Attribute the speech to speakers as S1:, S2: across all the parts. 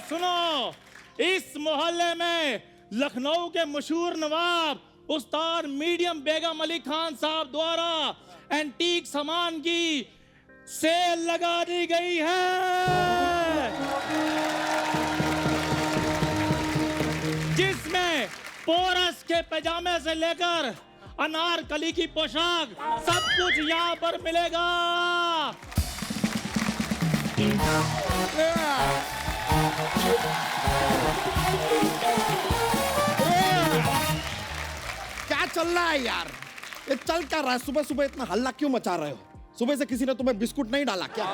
S1: सुनो, इस मोहल्ले में लखनऊ के मशहूर नवाब उस्ताद मीडियम बेगम अली खान साहब द्वारा एंटीक सामान की सेल लगा दी गई है, जिसमें पोरस के पैजामे से लेकर अनारकली की पोशाक सब कुछ यहाँ पर मिलेगा।
S2: क्या चल रहा है यार? ये चल क्या रहा है? सुबह सुबह इतना हल्ला क्यों मचा रहे हो? सुबह से किसी ने तुम्हें बिस्कुट नहीं डाला क्या?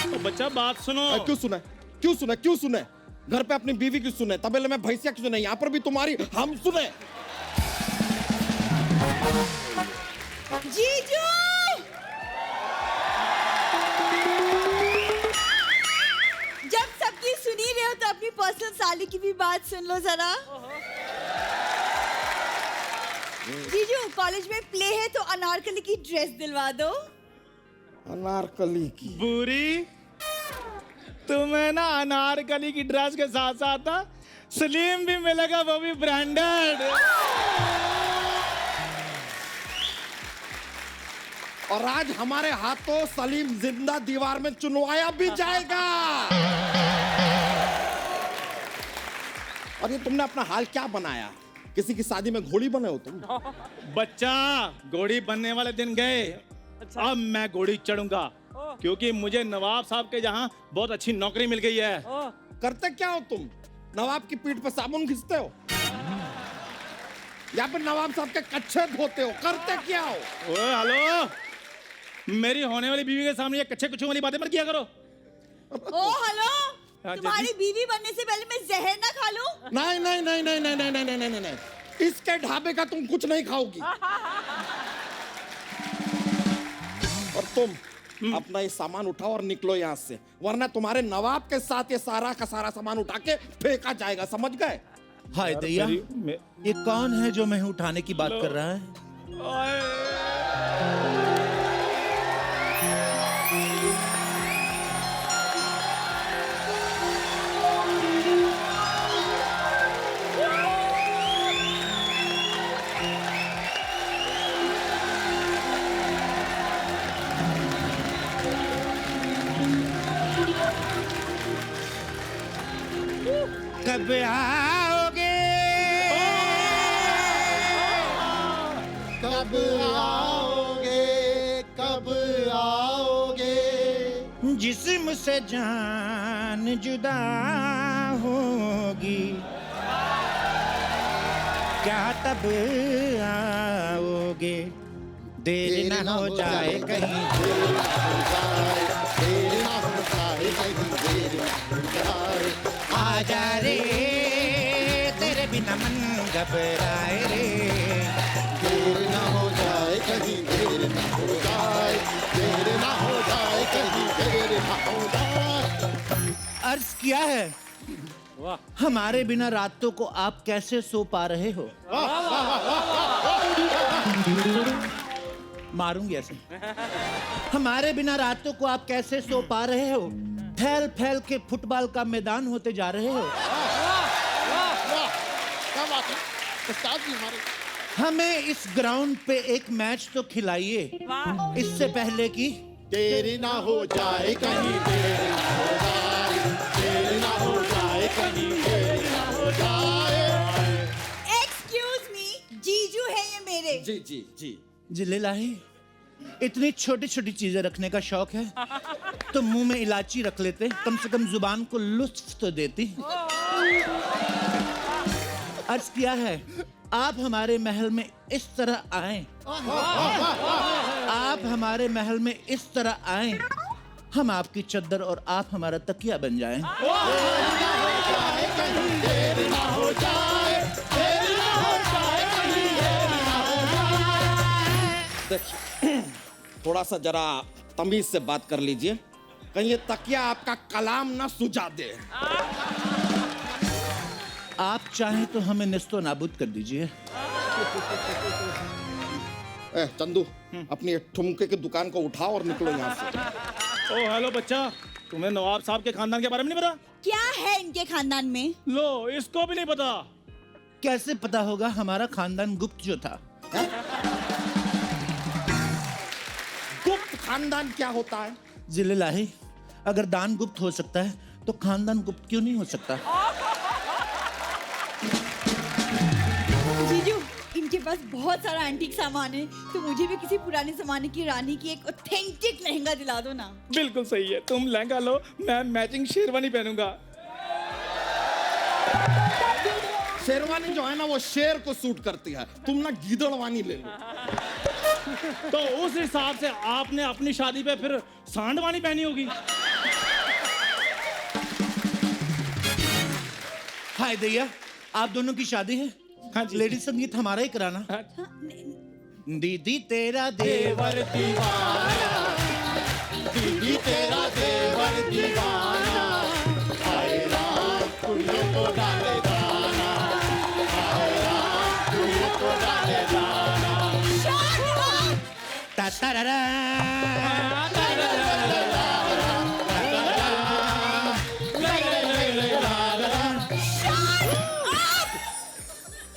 S1: तो बच्चा बात सुनो।
S2: क्यों सुने? क्यों सुने? क्यों सुने? घर पे अपनी बीवी की सुने, तबेले में भैंसिया की सुने, यहाँ पर भी तुम्हारी हम सुने।
S3: जीजू! जब सबकी सुनी रहे हो तो अपनी पर्सनल साली की भी बात सुन लो जरा। जीजू, कॉलेज में प्ले है तो अनारकली की ड्रेस दिलवा दो।
S2: अनारकली की?
S1: बुरी, तुम्हें ना अनारकली की ड्रेस के साथ साथ ना सलीम भी मिलेगा, वो भी ब्रांडेड।
S2: और आज हमारे हाथों सलीम जिंदा दीवार में चुनवाया भी जाएगा। और ये तुमने अपना हाल क्या बनाया? किसी की शादी में घोड़ी बने हो तुम?
S1: बच्चा, घोड़ी बनने वाले दिन गए। अब मैं घोड़ी चढ़ूंगा, क्योंकि मुझे नवाब साहब के जहां बहुत अच्छी नौकरी मिल गई है।
S2: करते क्या हो तुम? नवाब की पीठ पे साबुन घिसते हो या फिर नवाब साहब के कच्छे धोते हो? करते क्या हो?
S1: ओए हेलो, मेरी होने वाली बीवी के सामने ये कच्चे कुछों वाली बातें मत किया करो।
S3: ओ हेलो, तुम्हारी बीवी बनने से पहले मैं जहर ना खा लूं?
S2: नहीं नहीं नहीं नहीं नहीं नहीं नहीं नहीं नहीं, इसके ढाबे का तुम कुछ नहीं खाओगी। और तुम अपना ये सामान उठाओ और निकलो यहाँ से, वरना तुम्हारे नवाब के साथ ये सारा का सारा सामान उठा के फेंका जाएगा, समझ गए?
S4: हाय दैया, ये कौन है जो मैं उठाने की बात कर रहा है? कब आओगे,
S5: कब आओगे, कब आओगे,
S4: जिस्म से जान जुदा होगी, क्या तब आओगे? देर न हो जाए कहीं,
S5: देर ना हो जाए कहीं, देर ना हो जाए।
S4: आजा रे, तेरे बिना मन घबराए रे।
S5: देर ना हो जाए कहीं, देर ना हो जाए, देर ना हो जाए कहीं, देर ना हो जाए।
S4: अर्ज किया है, हमारे बिना रातों को आप कैसे सो पा रहे हो? मारूंगी ऐसे। हमारे बिना रातों को आप कैसे सो पा रहे हो? फैल फैल के फुटबॉल का मैदान होते जा रहे हो।
S5: क्या बात है उस्ताद जी हमारे?
S4: हमें इस ग्राउंड पे एक मैच तो खिलाइए, इससे पहले कि
S5: देर ना हो जाए कहीं, देर ना हो जाए, देर ना हो जाए कहीं, देर ना हो जाए।
S3: एक्सक्यूज मी, जीजू है ये मेरे।
S2: जी जी जी।
S4: जिलेलाही, इतनी छोटी छोटी चीजें रखने का शौक है तो मुंह में इलायची रख लेते, कम से कम जुबान को लुत्फ तो देती। अर्ज किया है, आप हमारे महल में इस तरह आए, आप हमारे महल में इस तरह आए, हम आपकी चद्दर और आप हमारा तकिया बन जाएं।
S5: देर ना हो जाए, देर ना हो जाए कहीं, देर ना हो जाए।
S2: देखिए, थोड़ा सा जरा तमीज से बात कर लीजिए, कहीं ये तकिया आपका कलाम ना सुझा दे।
S4: आप चाहें तो हमें निस्तो नाबूद कर दीजिए।
S2: चंदू, अपनी ठुमके की दुकान को उठाओ और निकलो यहाँ से।
S1: ओ हेलो बच्चा, तुम्हें नवाब साहब के खानदान के बारे में नहीं पता?
S3: क्या है इनके खानदान में?
S1: लो, इसको भी नहीं पता।
S4: कैसे पता होगा? हमारा खानदान गुप्त जो था।
S2: गुप्त खानदान क्या होता है?
S4: जिले लाही, अगर दान गुप्त हो सकता है तो खानदान गुप्त क्यों नहीं हो सकता?
S3: जीजू, इनके पास बहुत सारा एंटीक सामान है, तो मुझे भी किसी पुराने जमाने की रानी की एक ऑथेंटिक लहंगा दिला दो ना।
S1: बिल्कुल सही है, तुम लहंगा लो, मैं मैचिंग शेरवानी पहनूंगा।
S2: शेरवानी जो है ना वो शेर को सूट करती है, तुम ना गीदड़वानी ले लो।
S1: तो उस हिसाब से आपने अपनी शादी पे फिर सांडवानी पहनी होगी।
S4: हाय दैया, आप दोनों की शादी है?
S1: हाँ जी।
S4: लेडी संगीत हमारा ही कराना।
S1: हाँ।
S4: दीदी तेरा देवर दीवाना,
S5: दीदी तेरा देवर दीवाना, आए रात कुड़ियों को डाले दाना, आए रात कुड़ियों को डाले दाना।
S4: ता ता रा रा।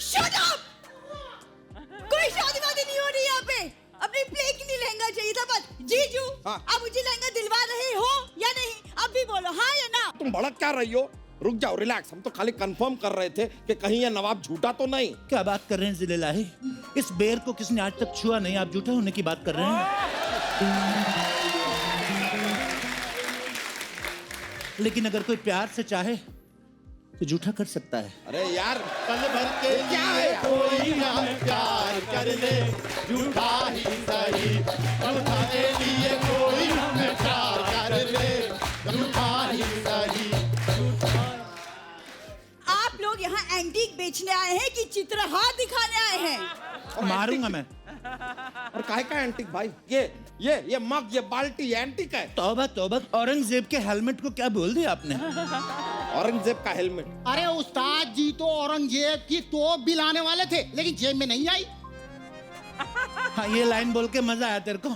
S3: Shut up! कोई शादी वादी नहीं हो रही यहाँ पे। अपनी प्ले के लिए लहंगा चाहिए था बस। जीजू,
S2: हाँ।
S3: आप मुझे लहंगा दिलवा रहे हो या नहीं? अब भी बोलो हाँ या ना।
S2: तुम भड़क क्या रही हो? रुक जाओ, रिलैक्स। हम तो खाली कंफर्म कर रहे थे कि कहीं ये नवाब झूठा तो नहीं।
S4: क्या बात कर रहे हैं जिले लाही? इस बेर को किसने आज तक छुआ नहीं, आप झूठा होने की बात कर रहे हैं। लेकिन अगर कोई प्यार से चाहे तो झूठा कर सकता है।
S2: अरे यार,
S5: पल भर के
S2: क्या है यार?
S5: कोई हमें प्यार कर ले, झूठा ही सही। पल भर के लिए कोई हमें प्यार कर ले, झूठा ही सही।
S3: आप लोग यहाँ एंटीक बेचने आए हैं कि चित्रहार दिखाने आए हैं?
S4: मारूंगा मैं।
S2: और काहे का एंटीक भाई? ये मग, ये बाल्टी एंटीक है।
S4: तौबा तौबा, औरंगजेब के हेलमेट को क्या बोल दिया आपने?
S2: औरंगजेब का हेलमेट।
S6: अरे उस्ताद जी तो औरंगजेब की तोप भी लाने वाले थे, लेकिन जेब में नहीं आई।
S4: हाँ, ये लाइन बोल के मजा आया तेरे को?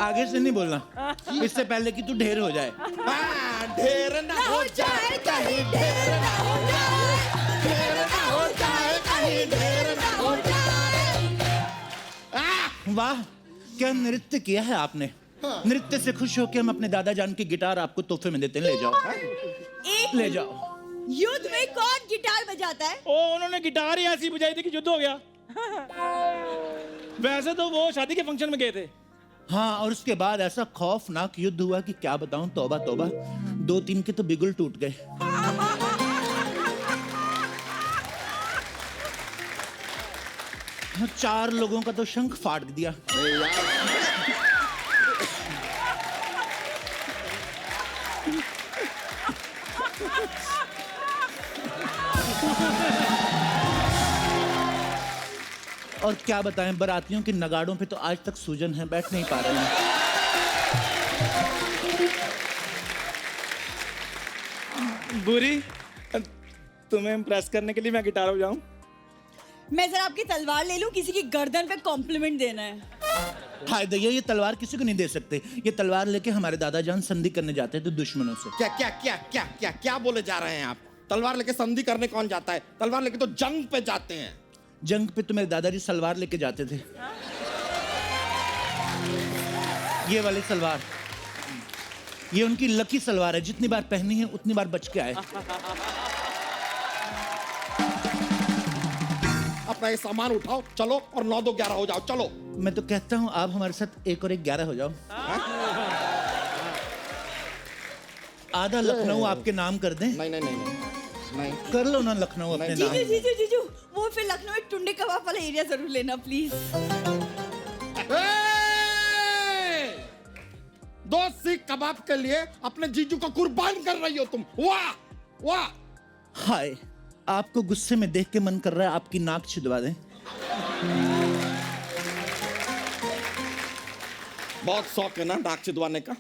S4: आगे से नहीं बोलना, इससे पहले कि तू ढेर हो जाए।
S2: हाँ, ढेर ना
S3: हो जाए कहीं ढेर ना हो जाए, ढेर ना हो जाए कहीं ढेर ना हो जाए।
S4: वाह, क्या नृत्य किया है आपने। नृत्य से खुश होकर हम अपने दादा जान की गिटार आपको तोहफे में देते हैं। ले जाओ,
S3: एक
S4: ले जाओ।
S3: युद्ध में कौन गिटार बजाता है?
S1: ओ, उन्होंने गिटार ही ऐसी बजाई थी कि युद्ध हो गया। वैसे तो वो शादी के फंक्शन में गए थे।
S4: हाँ, और उसके बाद ऐसा खौफनाक युद्ध हुआ कि क्या बताऊं। तौबा तौबा, 2-3 के तो बिगुल टूट गए। हाँ, 4 लोगों का तो शंख फाड़ दिया। और क्या बताएं, बारातियों के नगाड़ों पे तो आज तक सूजन है, बैठ नहीं पा रहे हैं।
S1: बुरी, तुम्हें इम्प्रेस करने के लिए मैं गिटार बजाऊं?
S3: मैं जरा आपकी तलवार ले लूं, किसी की गर्दन पे कॉम्प्लीमेंट देना है।
S4: हाय दैया, ये तलवार किसी को नहीं दे सकते। ये तलवार लेके हमारे दादा जान संधि करने जाते थे दुश्मनों से।
S2: क्या क्या क्या क्या क्या क्या बोले जा रहे हैं आप? तलवार लेके संधि करने कौन जाता है? तलवार लेके तो जंग पे जाते हैं।
S4: जंग पे तो मेरे दादाजी सलवार लेके जाते थे। ये वाली सलवार, ये उनकी लकी सलवार है। जितनी बार पहनी है उतनी बार बच के आए।
S2: अपना ये सामान उठाओ, चलो, और 9-2-11 हो जाओ, चलो।
S4: मैं तो कहता हूँ आप हमारे साथ 1 और 1 11 हो जाओ। आधा लखनऊ आपके नाम कर दें।
S2: नहीं नहीं नहीं नहीं नहीं।
S4: कर लो ना लखनऊ अपने नाम।
S3: जीजू जीजू जीजू, वो फिर लखनऊ में टुंडे कबाब वाला एरिया जरूर लेना प्लीज।
S2: दो सीख कबाब के लिए अपने जीजू को कुर्बान कर रही हो तुम। वाह वाह।
S4: हाय, आपको गुस्से में देख के मन कर रहा है आपकी नाक छिदवा दें।
S2: बहुत शौक है ना नाक छिदवाने का।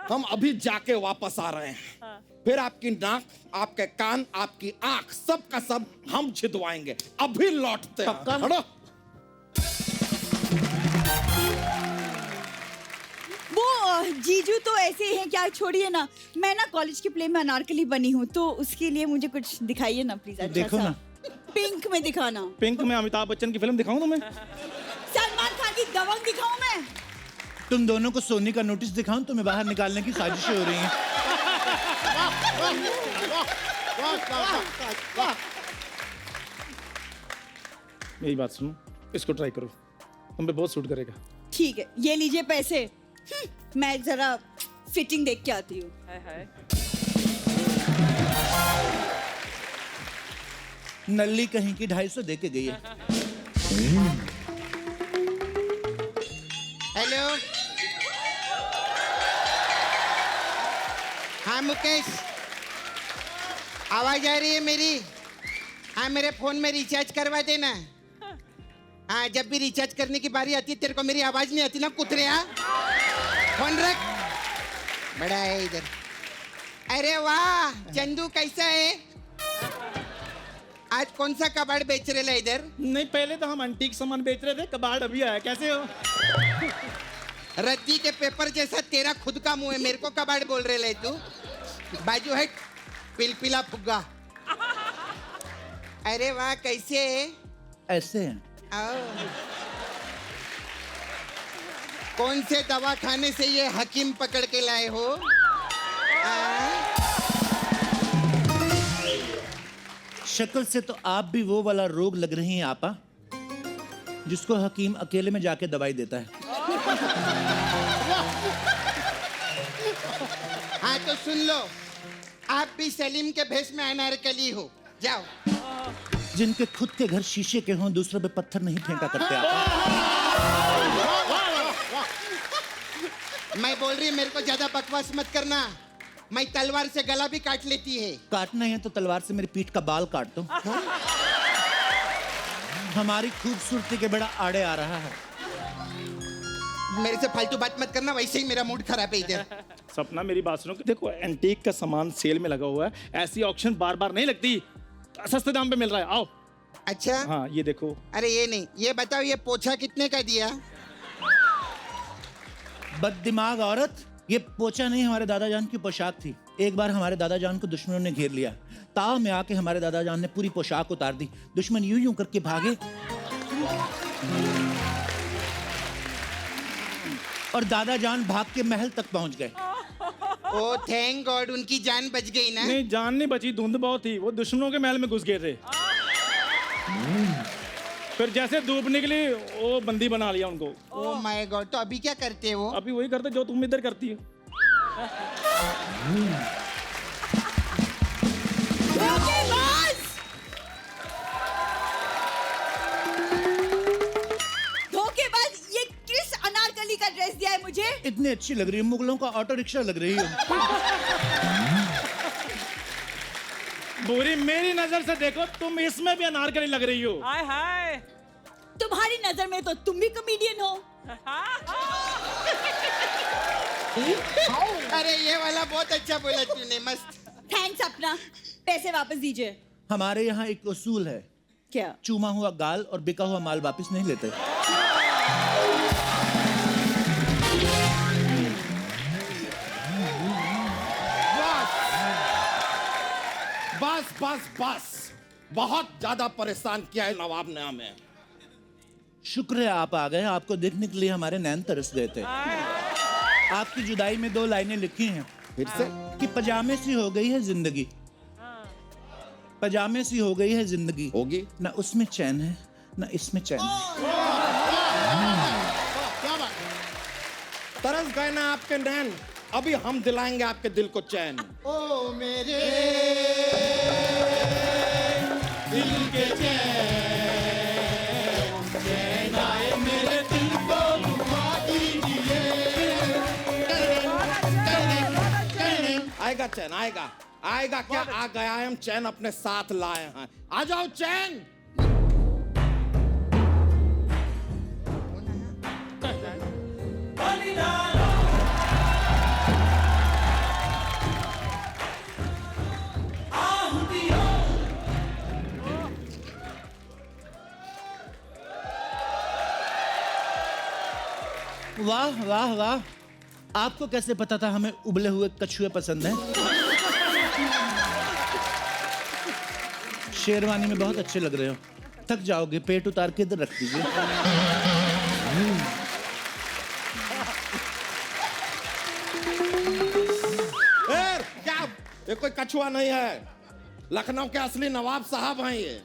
S2: हम अभी जाके वापस आ रहे हैं। फिर आपकी नाक, आपके कान, आपकी आंख, सब का सब हम छिदवाएंगे। अभी लौटते हैं। हटो।
S3: वो जीजू तो ऐसे ही हैं, क्या छोड़िए ना। मैं ना कॉलेज के प्ले में अनारकली बनी हूँ, तो उसके लिए मुझे कुछ दिखाइए ना प्लीज। अच्छा
S4: देखो
S3: सा।
S4: ना।
S3: पिंक में दिखाना।
S1: पिंक में अमिताभ बच्चन की फिल्म दिखाऊं तुम्हें?
S3: सलमान खान की दबंग दिखाऊं मैं?
S4: तुम दोनों को सोने का नोटिस दिखाऊं, तुम्हें बाहर निकालने की साजिशें हो रही हैं।
S1: मेरी बात सुनो, इसको ट्राई करो, तुम पे बहुत सूट करेगा।
S3: ठीक है, ये लीजिए पैसे। मैं जरा फिटिंग देख के आती हूँ।
S4: नल्ली कहीं की 250 दे के गई है।
S6: हेलो, हाँ मुकेश, आवाज आ रही है मेरी? हाँ, मेरे फोन में रिचार्ज करवा देना। हाँ, जब भी रिचार्ज करने की बारी आती है तेरे को मेरी आवाज नहीं आती ना कुतरिया। फोन रख, बड़ा है इधर। अरे वाह चंदू, कैसा है? आज कौन सा कबाड़ बेच रहे ला इधर?
S1: नहीं, पहले तो हम एंटीक सामान बेच रहे थे, कबाड़ अभी आया। कैसे हो?
S6: रद्दी के पेपर जैसा तेरा खुद का मुंह है, मेरे को कबाड़ बोल रहे ले तू? बाजू हट, पिलपिला फुग्गा। अरे वाह, कैसे है?
S4: ऐसे हैं।
S6: आओ। कौन से दवा खाने से ये हकीम पकड़ के लाए हो?
S4: शक्ल से तो आप भी वो वाला रोग लग रही हैं आपा, जिसको हकीम अकेले में जाके दवाई देता है।
S6: हाँ तो सुन लो, आप भी सलीम के भेष में अनारकली हो। जाओ।
S4: जिनके खुद के घर शीशे के हों, दूसरों पे पत्थर नहीं फेंका करते आप।
S6: मैं बोल रही हूँ, मेरे को ज्यादा बकवास मत करना। मैं तलवार से गला भी काट लेती है।
S4: काटना है तो तलवार से मेरी पीठ का बाल काट दो। हमारी खूबसूरती के बड़ा आड़े आ रहा है।
S6: मेरे से फालतू बात मत करना, वैसे ही मेरा मूड खराब है इधर।
S1: सपना, मेरी बात सुनो। देखो, एंटीक का सामान सेल में लगा हुआ है, ऐसी ऑक्शन बार बार नहीं लगती, सस्ते दाम पे मिल रहा है। आओ।
S6: अच्छा,
S1: हाँ, ये देखो।
S6: अरे ये नहीं, ये बताओ ये पोछा कितने का दिया?
S4: बददिमाग औरत, ये पोछा नहीं, हमारे दादा जान की पोशाक थी। एक बार हमारे दादा जान को दुश्मनों ने घेर लिया, ताव में आके हमारे दादा जान ने पूरी पोशाक उतार दी। दुश्मन यूं यूं करके भागे और दादा जान भाग के महल तक पहुंच गए।
S6: ओ थैंक गॉड, उनकी जान बच गई ना।
S1: नहीं, जान नहीं बची, धुंध बहुत थी। वो दुश्मनों के महल में घुस गए थे। फिर जैसे धूप निकली, वो बंदी बना लिया उनको।
S6: ओ माय गॉड, तो अभी क्या करते हो?
S1: अभी वही करते जो तुम इधर करती हो।
S3: धोखेबाज! धोखेबाज, ये किस अनारकली का ड्रेस दिया है मुझे?
S4: इतनी अच्छी लग रही है, मुगलों का ऑटो रिक्शा लग रही है।
S1: बुरी मेरी नजर से देखो, तुम इसमें भी अनारकली लग रही हो।
S7: हाय हाय।
S3: तुम्हारी नजर में तो तुम भी कॉमेडियन हो।
S6: अरे ये वाला बहुत अच्छा बोला तूने, मस्त।
S3: थैंक्स अपना, पैसे वापस दीजिए।
S4: हमारे यहाँ एक उसूल है,
S3: क्या?
S4: चूमा हुआ गाल और बिका हुआ माल वापस नहीं लेते।
S2: बस बस बस, बहुत ज्यादा परेशान किया है नवाब ने हमें।
S4: शुक्र है आप आ गए, आपको देखने के लिए हमारे नैन तरस गए थे। आपकी जुदाई में 2 लाइनें लिखी हैं
S2: फिर से
S4: कि पजामे सी हो गई है जिंदगी, पजामे सी हो गई है जिंदगी,
S2: होगी।
S4: ना उसमें चैन है ना इसमें चैन है।
S2: तरस गए ना आपके नैन, अभी हम दिलाएंगे आपके दिल को चैन।
S5: ओ मेरे दिल के चैन आए मेरे दिल को घुमा दीजिए।
S2: आएगा चैन, आएगा आएगा। क्या आ गया है, हम चैन अपने साथ लाए हैं। आ जाओ चैन।
S4: वाह वाह वाह, आपको कैसे पता था हमें उबले हुए कछुए पसंद हैं? शेरवानी में बहुत अच्छे लग रहे हो। थक जाओगे, पेट उतार के इधर रख दीजिए।
S2: क्या ये कोई कछुआ नहीं है, लखनऊ के असली नवाब साहब हैं ये।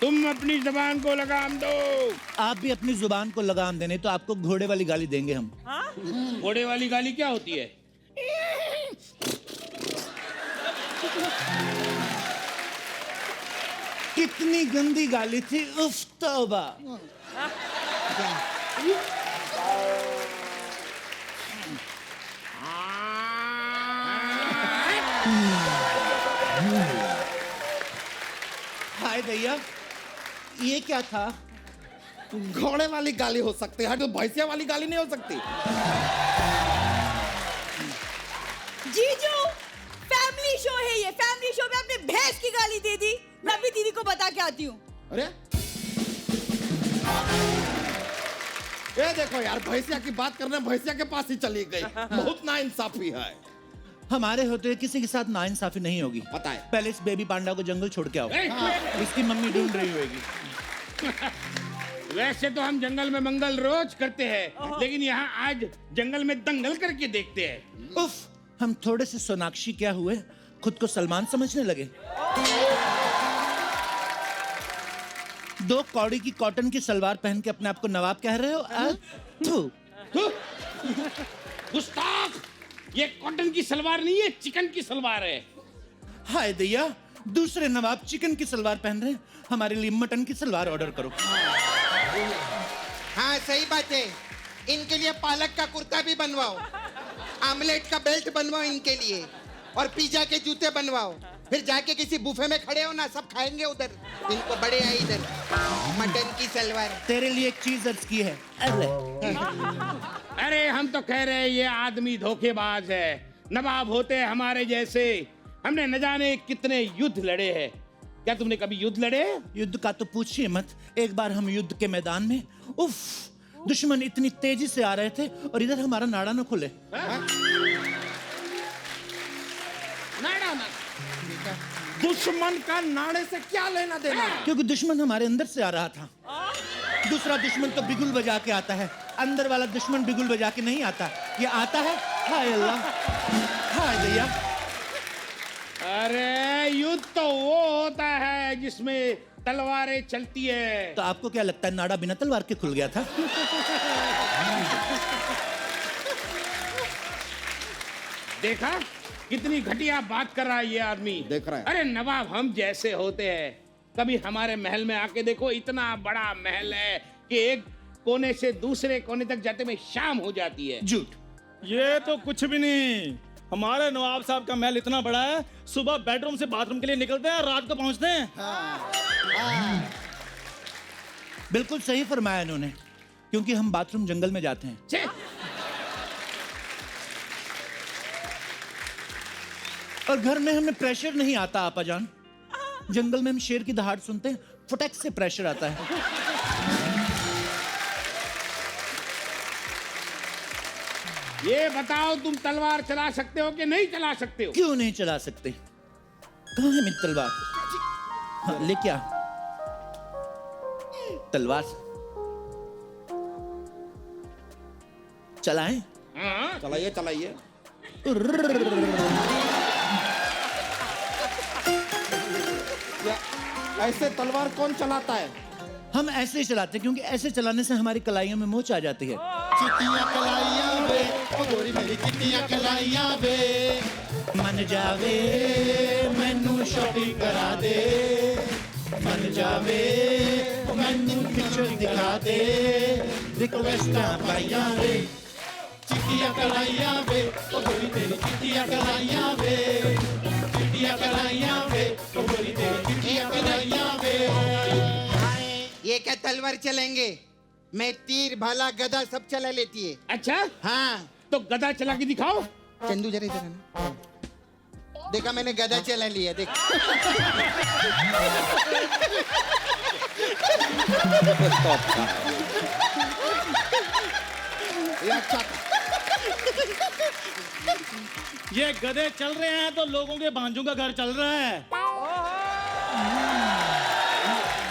S5: तुम अपनी जबान को लगाम दो।
S4: आप भी अपनी जुबान को लगाम देने तो आपको घोड़े वाली गाली देंगे हम।
S5: घोड़े वाली गाली क्या होती है?
S4: कितनी गंदी गाली थी, उफ तौबा। हाय भैया, ये क्या था?
S2: घोड़े वाली गाली हो सकती है, तो भैंसिया वाली गाली नहीं हो सकती।
S3: जीजू, फैमिली शो है ये, फैमिली शो में आपने भैंस की गाली दे दी। मैं भी दीदी को बता के आती हूँ।
S2: अरे ये देखो यार, भैंसिया की बात करने भैंसिया के पास ही चली गई। बहुत नाइंसाफी है।
S4: हमारे होते हुए किसी के साथ नाइंसाफी नहीं होगी।
S2: पता है।
S4: पहले इस बेबी पांडा को जंगल छोड़ के आओ। इसकी मम्मी ढूंढ रही होगी।
S5: वैसे तो हम जंगल में मंगल रोज करते हैं, लेकिन यहाँ आज जंगल में दंगल करके देखते हैं।
S4: उफ, हम थोड़े से सोनाक्षी क्या हुए, खुद को सलमान समझने लगे। 2 कौड़ी की कॉटन की सलवार पहन के अपने आप को नवाब कह रहे हो? थू।
S5: गुस्ताख! ये कॉटन की सलवार नहीं है, चिकन की सलवार है।
S4: हाय दैया, दूसरे नवाब चिकन की सलवार पहन रहे हैं, हमारे लिए मटन की सलवार ऑर्डर करो।
S6: हाँ सही बात है, इनके लिए पालक का कुर्ता भी बनवाओ, आमलेट का बेल्ट बनवाओ इनके लिए, और पिज्जा के जूते बनवाओ। फिर जाके किसी बुफे में खड़े हो ना, सब खाएंगे उधर। इनको बड़े है इधर मटन की सलवार।
S4: तेरे लिए एक चीज अर्ज की है। अरे
S5: अरे हम तो कह रहे हैं ये आदमी धोखेबाज है। नवाब होते हैं हमारे जैसे, हमने न जाने कितने युद्ध लड़े हैं। क्या तुमने कभी युद्ध लड़े?
S4: युद्ध का तो पूछिए मत। एक बार हम युद्ध के मैदान में, उफ, दुश्मन इतनी तेजी से आ रहे थे और इधर हमारा नाड़ा न खुले।
S5: नाड़ा ना।
S2: दुश्मन का नाड़े से क्या लेना देना?
S4: क्योंकि दुश्मन हमारे अंदर से आ रहा था। दूसरा दुश्मन तो बिगुल बजा के आता है, अंदर वाला दुश्मन बिगुल बजा के नहीं आता। ये आता है, हाय अल्लाह, हाय दैया।
S5: अरे युद्ध तो वो होता है जिसमें तलवारें चलती है।
S4: तो आपको क्या लगता है नाड़ा बिना तलवार के खुल गया था?
S5: देखा कितनी घटिया बात कर रहा है ये आदमी।
S2: देख रहा है।
S5: अरे नवाब हम जैसे होते हैं, कभी हमारे महल में आके देखो, इतना बड़ा महल है कि एक कोने से दूसरे कोने तक जाते में शाम हो जाती है।
S4: झूठ।
S1: ये तो कुछ भी नहीं। हमारे नवाब साहब का महल इतना बड़ा है, सुबह बेडरूम से बाथरूम के लिए निकलते हैं, रात को पहुंचते हैं।
S4: बिल्कुल सही फरमाया इन्होंने, क्योंकि हम बाथरूम जंगल में जाते हैं।
S5: छे!
S4: और घर में हमें प्रेशर नहीं आता आपा जान। जंगल में हम शेर की दहाड़ सुनते हैं, फटक से प्रेशर आता है।
S5: ये बताओ तुम तलवार चला सकते हो कि नहीं चला सकते हो?
S4: क्यों नहीं चला सकते? कहाँ है मेरी तलवार? हाँ, ले क्या? तलवार चलाएं?
S5: हाँ?
S2: चलाइए चलाइए। ऐसे तलवार कौन चलाता है?
S4: हम ऐसे ही चलाते हैं, क्योंकि ऐसे चलाने से हमारी कलाइयों में मोच आ जाती है।
S5: चिट्टियां कलाइयां वे, ओ गोरी मेरी चिट्टियां कलाइयां वे,
S4: मन जावे मैनू शॉपिंग करा दे, मन जावे मैनू पिक्चर दिखा दे, रिक्वेस्टां पाइयां वे,
S5: चिट्टियां कलाइयां वे, ओ गोरी मेरी चिट्टियां कलाइयां वे, चिट्टियां कलाइयां वे, ओ गोरी मेरी चिट्टियां कलाइयां वे।
S6: ये क्या तलवार चलेंगे? मैं तीर भाला गदा सब चला लेती है।
S5: अच्छा,
S6: हाँ
S5: तो गदा चला के दिखाओ।
S6: चंदू जरा इधर आना। देखा मैंने गदा चला लिया, देख।
S2: ये अच्छा था।
S1: ये गधे चल रहे हैं तो लोगों के भांजों का घर चल रहा है।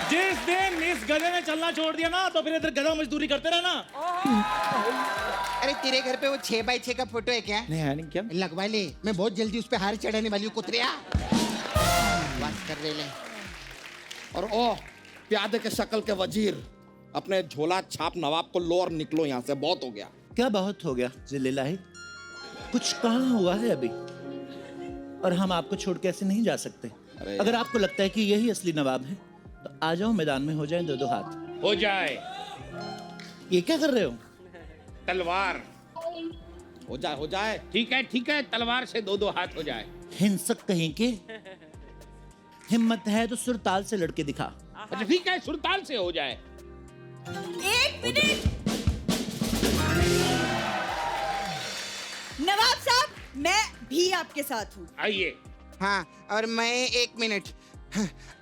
S1: जिस दिन इस गधे ने चलना छोड़ दिया ना तो फिर इधर गधा मजदूरी करते रहना।
S6: अरे तेरे घर पे वो 6x6 का फोटो है क्या?
S2: नहीं क्या?
S6: लगवा ले, मैं बहुत जल्दी उस पे हार चढ़ाने वाली हूँ कुतरिया। बात कर रहे ले।
S2: और ओ प्यादे के शक्ल के वजीर, अपने झोला छाप नवाब को लो और निकलो यहाँ से, बहुत हो गया।
S4: क्या बहुत हो गया जिल्लाही? कुछ कहाँ हुआ है अभी? और हम आपको छोड़ के ऐसे नहीं जा सकते।
S2: अरे
S4: अगर आपको लगता है कि यही असली नवाब है तो आ जाओ, मैदान में हो जाए दो दो हाथ।
S5: हो जाए।
S4: ये क्या कर रहे हो?
S5: तलवार।
S2: हो जाए।
S5: ठीक है, तलवार से दो दो हाथ हो जाए।
S4: हिंसक कहीं के, हिम्मत है तो सुरताल से लड़के दिखा।
S5: अच्छा ठीक है, सुरताल से हो जाए।
S3: 1 मिनट। नवाब साहब, मैं भी आपके साथ हूँ।
S5: आइए।
S6: हाँ, और मैं 1 मिनट।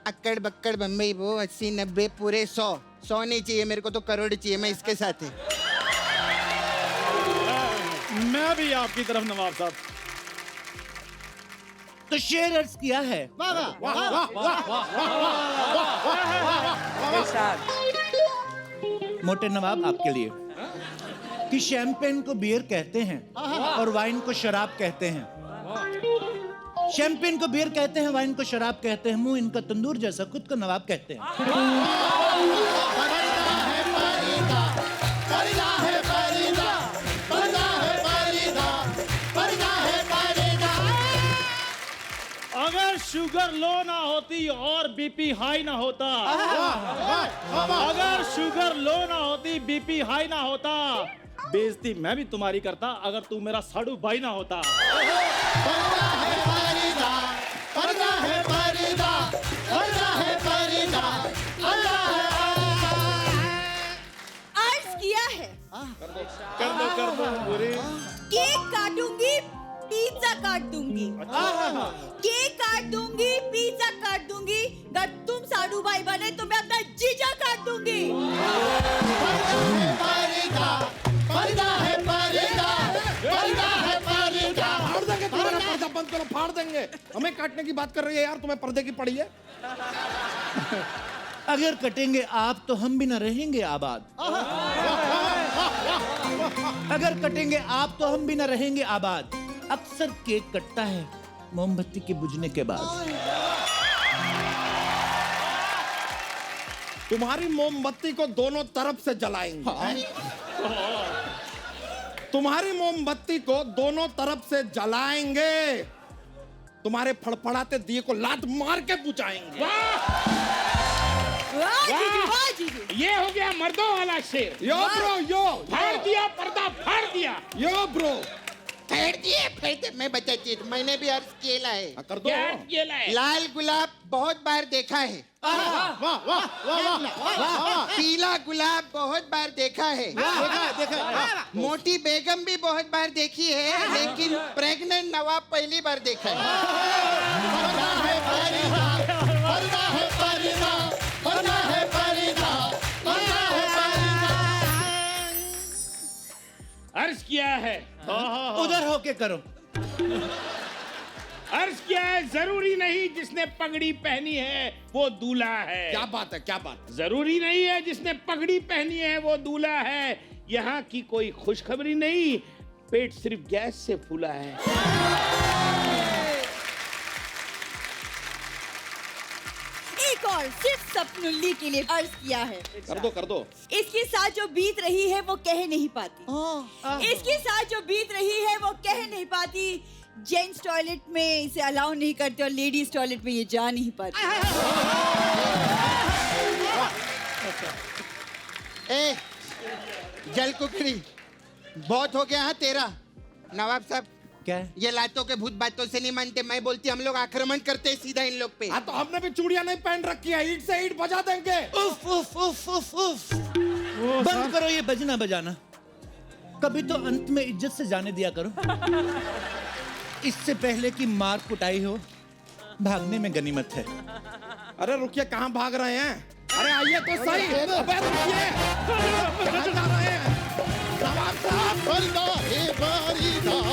S6: अक्कड़ बक्कड़ बम्बई वो 80 90 पूरे 100 नहीं चाहिए मेरे को, तो करोड़ चाहिए। मैं इसके साथ है।
S1: मैं भी आपकी तरफ नवाब साहब।
S4: तो शेर अर्ज किया है मोटे नवाब आपके लिए कि शैंपेन को बियर कहते हैं और वाइन को शराब कहते हैं। शैंपेन को बियर कहते हैं, वाइन को शराब कहते हैं। मुंह इनका तंदूर जैसा, खुद को नवाब कहते हैं।
S1: अगर शुगर लो ना होती और बीपी हाई ना होता, अगर शुगर लो ना होती, बीपी हाई ना होता, बेइज्जती मैं भी तुम्हारी करता अगर तू मेरा साड़ू भाई ना होता।
S3: अर्ज किया है।
S1: कर दो बुरी।
S3: केक काटूंगी, पिज्जा काट दूंगी। केक काट दूंगी, पिज्जा काट दूंगी। अगर तुम साडू भाई बने तो मैं अपना जीजा काट दूंगी।
S2: बंद करो, फाड़ देंगे। हमें काटने की बात कर रही है यार, तुम्हें पर्दे की पड़ी है।
S4: अगर कटेंगे आप तो हम भी न रहेंगे आबाद। अगर कटेंगे आप तो हम भी न रहेंगे आबाद। अक्सर केक कटता है मोमबत्ती के बुझने के बाद।
S2: तुम्हारी मोमबत्ती को दोनों तरफ से जलाएंगे। तुम्हारी मोमबत्ती को दोनों तरफ से जलाएंगे। तुम्हारे फड़फड़ाते दिए को लात मार के बुझाएंगे।
S3: वाह जीजू, वाह जीजू।
S5: ये हो गया मर्दों वाला शेर।
S2: यो ब्रो यो,
S5: फाड़ दिया पर्दा, फाड़ दिया।
S2: यो ब्रो।
S6: फेर दिए मैं बचाती हूँ। मैंने भी अर्ज किया है।
S2: कर दो।
S5: क्या ये लाए?
S6: लाल गुलाब बहुत बार देखा है। पीला गुलाब बहुत बार देखा है। मोटी बेगम भी बहुत बार देखी है, लेकिन प्रेग्नेंट नवाब पहली बार देखा है।
S5: अर्ज किया है।
S4: उधर होके करो।
S5: अर्ज किया है, जरूरी नहीं जिसने पगड़ी पहनी है वो दूल्हा है।
S2: क्या बात है, क्या बात है।
S5: जरूरी नहीं है जिसने पगड़ी पहनी है वो दूल्हा है। यहाँ की कोई खुशखबरी नहीं, पेट सिर्फ गैस से फूला है।
S3: एक और सिर्फ सपनुल्ली के लिए अर्ज किया है।
S2: कर दो।
S3: इसके साथ जो बीत रही है वो कह नहीं पाती। इसके साथ जो बीत रही है वो कह नहीं पाती। जेंट्स टॉयलेट में इसे अलाउ नहीं करते और लेडीज टॉयलेट में ये जा नहीं पाती।
S6: ए, जल कुकड़ी बहुत हो गया है तेरा। नवाब साहब,
S4: क्या है?
S6: ये लातों के भूत बातों से नहीं मानते। मैं बोलती हम लोग आक्रमण करते हैं सीधा इन लोग पे।
S2: हाँ तो हमने भी चूड़ियां नहीं पहन रखी है, ईंट से ईंट बजा देंगे।
S4: उफ उफ उफ उफ उफ। बंद करो ये बजना बजाना। कभी तो अंत में इज्जत से जाने दिया करो। इससे पहले कि मार कुटाई हो, भागने में गनीमत है।
S2: अरे रुकिए, कहाँ भाग रहे हैं? अरे आइए तो सही। अबे रुकिए, कहाँ जा रहे हैं? नवाब साहब,
S7: बारी दा